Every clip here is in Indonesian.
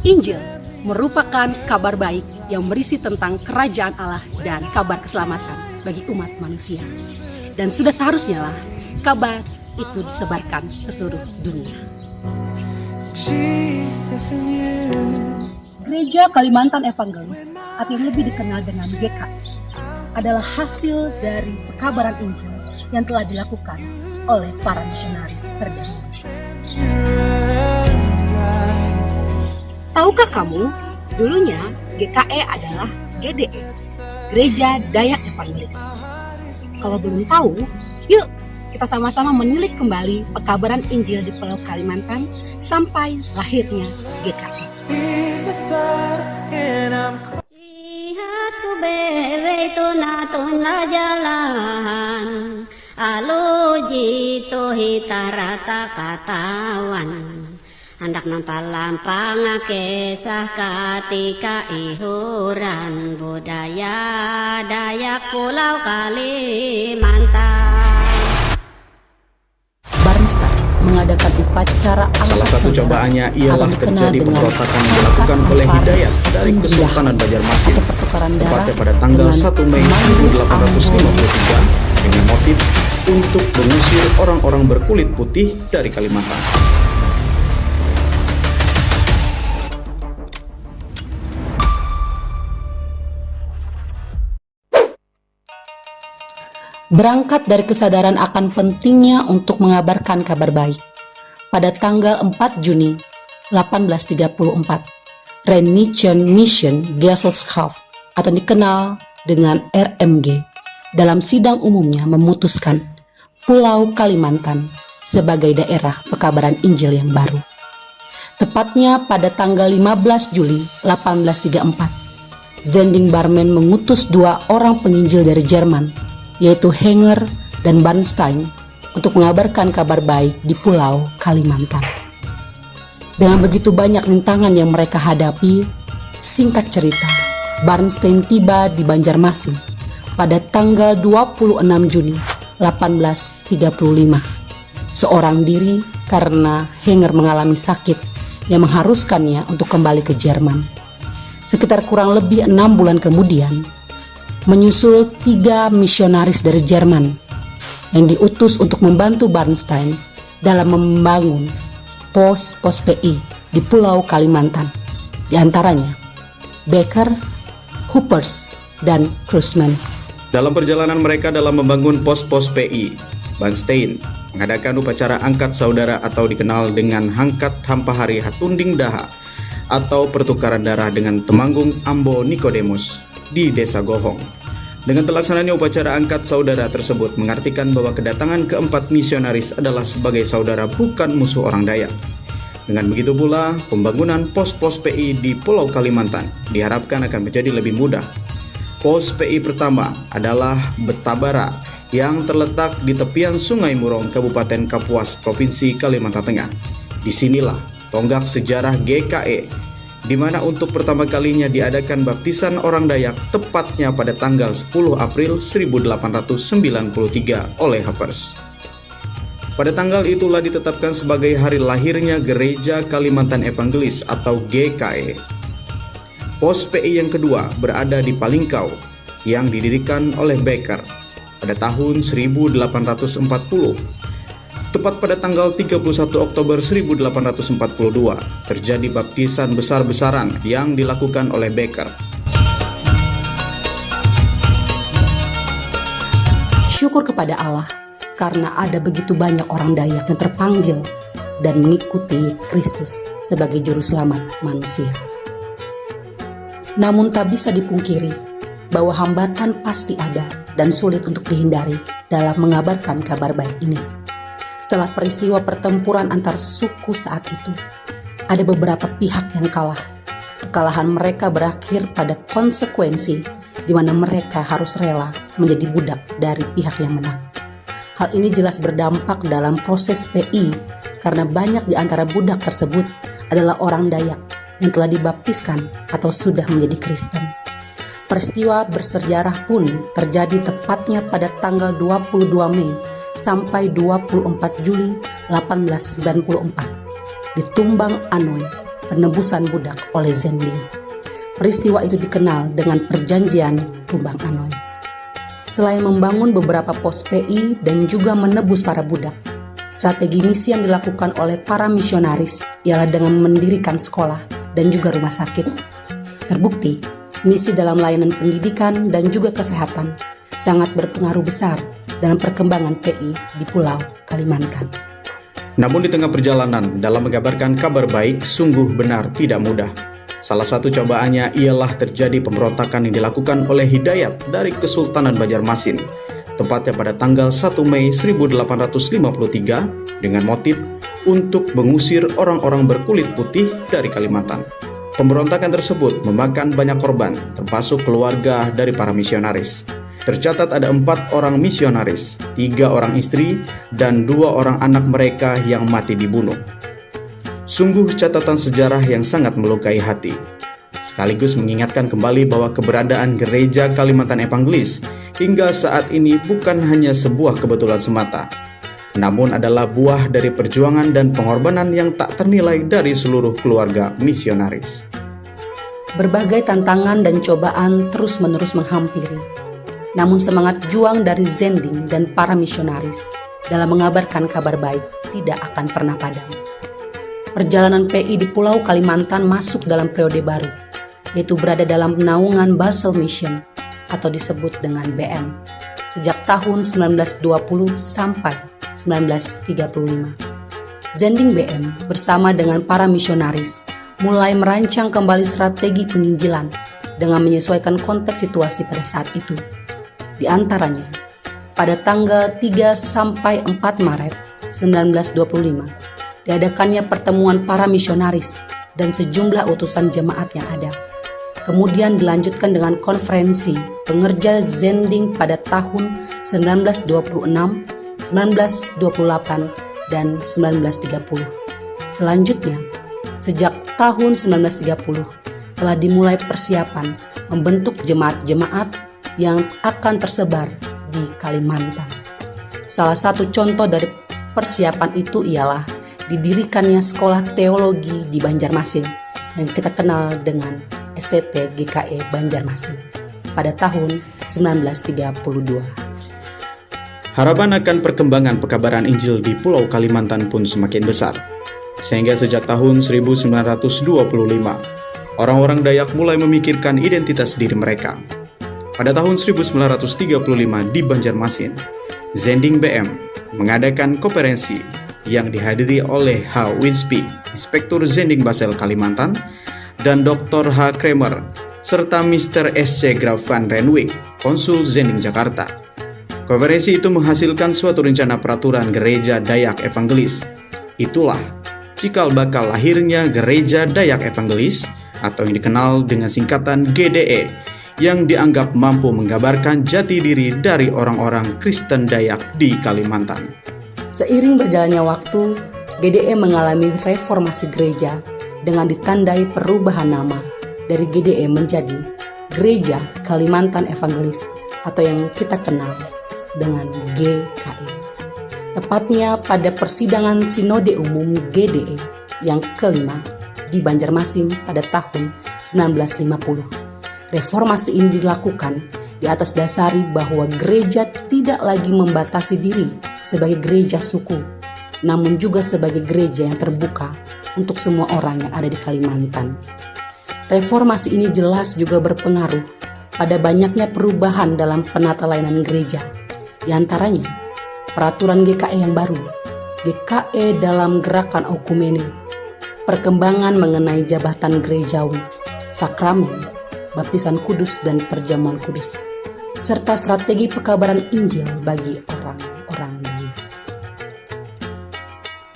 Injil merupakan kabar baik yang berisi tentang kerajaan Allah dan kabar keselamatan bagi umat manusia. Dan sudah seharusnya lah kabar itu disebarkan ke seluruh dunia. Gereja Kalimantan Evangelis atau yang lebih dikenal dengan GKI adalah hasil dari pekabaran Injil yang telah dilakukan oleh para misionaris terdahulu. Tahukah kamu, dulunya GKE adalah GDE, Gereja Dayak Evangelis. Kalau belum tahu, yuk kita sama-sama menilik kembali pekabaran Injil di Pulau Kalimantan sampai lahirnya GKE. Lihat ku bewe tuna jalan, aluji tohi tarata katawan. Hendak nampalampang kisah ketika ihuran budaya Dayak Pulau Kalimantan. Bernstein mengadakan upacara angkat salah satu cobaannya ialah terjadi pemberontakan yang dilakukan oleh Hidayat dari Kesultanan Banjarmasin tepatnya pada tanggal 1 Mei 1853 dengan motif untuk mengusir orang-orang berkulit putih dari Kalimantan. Berangkat dari kesadaran akan pentingnya untuk mengabarkan kabar baik, pada tanggal 4 Juni 1834, Rheinischen Mission Gesellschaft atau dikenal dengan RMG dalam sidang umumnya memutuskan Pulau Kalimantan sebagai daerah pekabaran Injil yang baru. Tepatnya pada tanggal 15 Juli 1834, Zending Barmen mengutus 2 orang penginjil dari Jerman, yaitu Henger dan Bernstein, untuk mengabarkan kabar baik di Pulau Kalimantan. Dengan begitu banyak rintangan yang mereka hadapi, singkat cerita, Bernstein tiba di Banjarmasin pada tanggal 26 Juni 1835, seorang diri karena Henger mengalami sakit yang mengharuskannya untuk kembali ke Jerman. Sekitar kurang lebih 6 bulan kemudian, menyusul 3 misionaris dari Jerman yang diutus untuk membantu Bernstein dalam membangun pos-pos PI di Pulau Kalimantan, di antaranya Becker, Hoopers, dan Krusman. Dalam perjalanan mereka dalam membangun pos-pos PI, Bernstein mengadakan upacara angkat saudara atau dikenal dengan Hangkat Hampahari Hatunding Daha atau pertukaran darah dengan Temanggung Ambo Nikodemus di Desa Gohong. Dengan terlaksananya upacara angkat saudara tersebut mengartikan bahwa kedatangan keempat misionaris adalah sebagai saudara, bukan musuh orang Dayak. Dengan begitu pula, pembangunan pos-pos PI di Pulau Kalimantan diharapkan akan menjadi lebih mudah. Pos PI pertama adalah Betabara yang terletak di tepian Sungai Murong, Kabupaten Kapuas, Provinsi Kalimantan Tengah. Disinilah tonggak sejarah GKE, di mana untuk pertama kalinya diadakan baptisan orang Dayak tepatnya pada tanggal 10 April 1893 oleh Hoopers. Pada tanggal itulah ditetapkan sebagai hari lahirnya Gereja Kalimantan Evangelis atau GKE. Pos PI yang kedua berada di Palingkau yang didirikan oleh Becker pada tahun 1840. Tepat pada tanggal 31 Oktober 1842 terjadi baptisan besar-besaran yang dilakukan oleh Becker. Syukur kepada Allah karena ada begitu banyak orang Dayak yang terpanggil dan mengikuti Kristus sebagai juru selamat manusia. Namun tak bisa dipungkiri bahwa hambatan pasti ada dan sulit untuk dihindari dalam mengabarkan kabar baik ini. Setelah peristiwa pertempuran antar suku saat itu, ada beberapa pihak yang kalah. Kekalahan mereka berakhir pada konsekuensi di mana mereka harus rela menjadi budak dari pihak yang menang. Hal ini jelas berdampak dalam proses PI karena banyak di antara budak tersebut adalah orang Dayak yang telah dibaptiskan atau sudah menjadi Kristen. Peristiwa bersejarah pun terjadi tepatnya pada tanggal 22 Mei sampai 24 Juli 1894 di Tumbang Anoy, penebusan budak oleh Zending. Peristiwa itu dikenal dengan Perjanjian Tumbang Anoy. Selain membangun beberapa pos PI dan juga menebus para budak, strategi misi yang dilakukan oleh para misionaris ialah dengan mendirikan sekolah dan juga rumah sakit. Terbukti, misi dalam layanan pendidikan dan juga kesehatan sangat berpengaruh besar dalam perkembangan PI di Pulau Kalimantan. Namun di tengah perjalanan dalam mengabarkan kabar baik sungguh benar tidak mudah. Salah satu cobaannya ialah terjadi pemberontakan yang dilakukan oleh Hidayat dari Kesultanan Banjarmasin, tepatnya pada tanggal 1 Mei 1853 dengan motif untuk mengusir orang-orang berkulit putih dari Kalimantan. Pemberontakan tersebut memakan banyak korban, termasuk keluarga dari para misionaris. Tercatat ada 4 orang misionaris, 3 orang istri, dan 2 orang anak mereka yang mati dibunuh. Sungguh catatan sejarah yang sangat melukai hati. Sekaligus mengingatkan kembali bahwa keberadaan Gereja Kalimantan Evangelis hingga saat ini bukan hanya sebuah kebetulan semata, namun adalah buah dari perjuangan dan pengorbanan yang tak ternilai dari seluruh keluarga misionaris. Berbagai tantangan dan cobaan terus-menerus menghampiri. Namun semangat juang dari Zending dan para misionaris dalam mengabarkan kabar baik tidak akan pernah padam. Perjalanan PI di Pulau Kalimantan masuk dalam periode baru, yaitu berada dalam naungan Basel Mission atau disebut dengan BM, sejak tahun 1920 sampai 1935. Zending BM bersama dengan para misionaris mulai merancang kembali strategi penginjilan dengan menyesuaikan konteks situasi pada saat itu. Di antaranya, pada tanggal 3 sampai 4 Maret 1925, diadakannya pertemuan para misionaris dan sejumlah utusan jemaat yang ada. Kemudian dilanjutkan dengan konferensi pengerja Zending pada tahun 1926, 1928, dan 1930. Selanjutnya, sejak tahun 1930 telah dimulai persiapan membentuk jemaat-jemaat yang akan tersebar di Kalimantan. Salah satu contoh dari persiapan itu ialah didirikannya sekolah teologi di Banjarmasin yang kita kenal dengan STT GKE Banjarmasin pada tahun 1932. Harapan akan perkembangan pekabaran Injil di Pulau Kalimantan pun semakin besar. Sehingga sejak tahun 1925, orang-orang Dayak mulai memikirkan identitas diri mereka. Pada tahun 1935 di Banjarmasin, Zending BM mengadakan konferensi yang dihadiri oleh H. Winspi, Inspektur Zending Basel Kalimantan, dan Dr. H. Kramer, serta Mr. S.C. Graf van Renwick, Konsul Zending Jakarta. Konferensi itu menghasilkan suatu rencana peraturan Gereja Dayak Evangelis. Itulah cikal bakal lahirnya Gereja Dayak Evangelis atau yang dikenal dengan singkatan GDE, yang dianggap mampu menggambarkan jati diri dari orang-orang Kristen Dayak di Kalimantan. Seiring berjalannya waktu, GDE mengalami reformasi gereja dengan ditandai perubahan nama dari GDE menjadi Gereja Kalimantan Evangelis atau yang kita kenal dengan GKE. Tepatnya pada persidangan Sinode Umum GDE yang kelima di Banjarmasin pada tahun 1950. Reformasi ini dilakukan di atas dasari bahwa gereja tidak lagi membatasi diri sebagai gereja suku, namun juga sebagai gereja yang terbuka untuk semua orang yang ada di Kalimantan. Reformasi ini jelas juga berpengaruh pada banyaknya perubahan dalam penata layanan gereja, di antaranya peraturan GKE yang baru, GKE dalam gerakan okumene, perkembangan mengenai jabatan gerejawi, sakramen, baptisan kudus dan perjamuan kudus, serta strategi pekabaran Injil bagi orang-orang Dayak.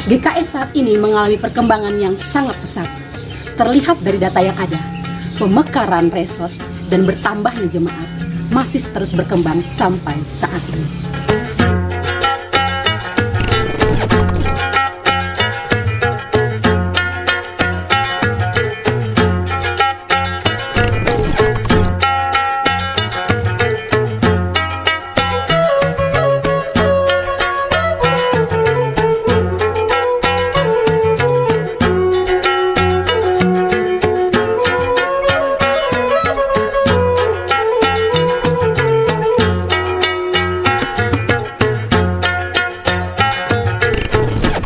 GKE saat ini mengalami perkembangan yang sangat pesat. Terlihat dari data yang ada, pemekaran resort dan bertambahnya jemaat masih terus berkembang sampai saat ini.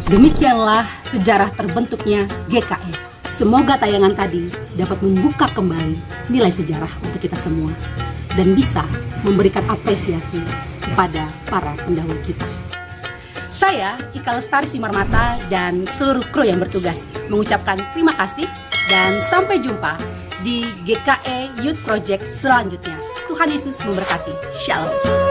Demikianlah sejarah terbentuknya GKE. Semoga tayangan tadi dapat membuka kembali nilai sejarah untuk kita semua dan bisa memberikan apresiasi kepada para pendahulu kita. Saya, Ika Lestari Simarmata, dan seluruh kru yang bertugas mengucapkan terima kasih dan sampai jumpa di GKE Youth Project selanjutnya. Tuhan Yesus memberkati. Shalom.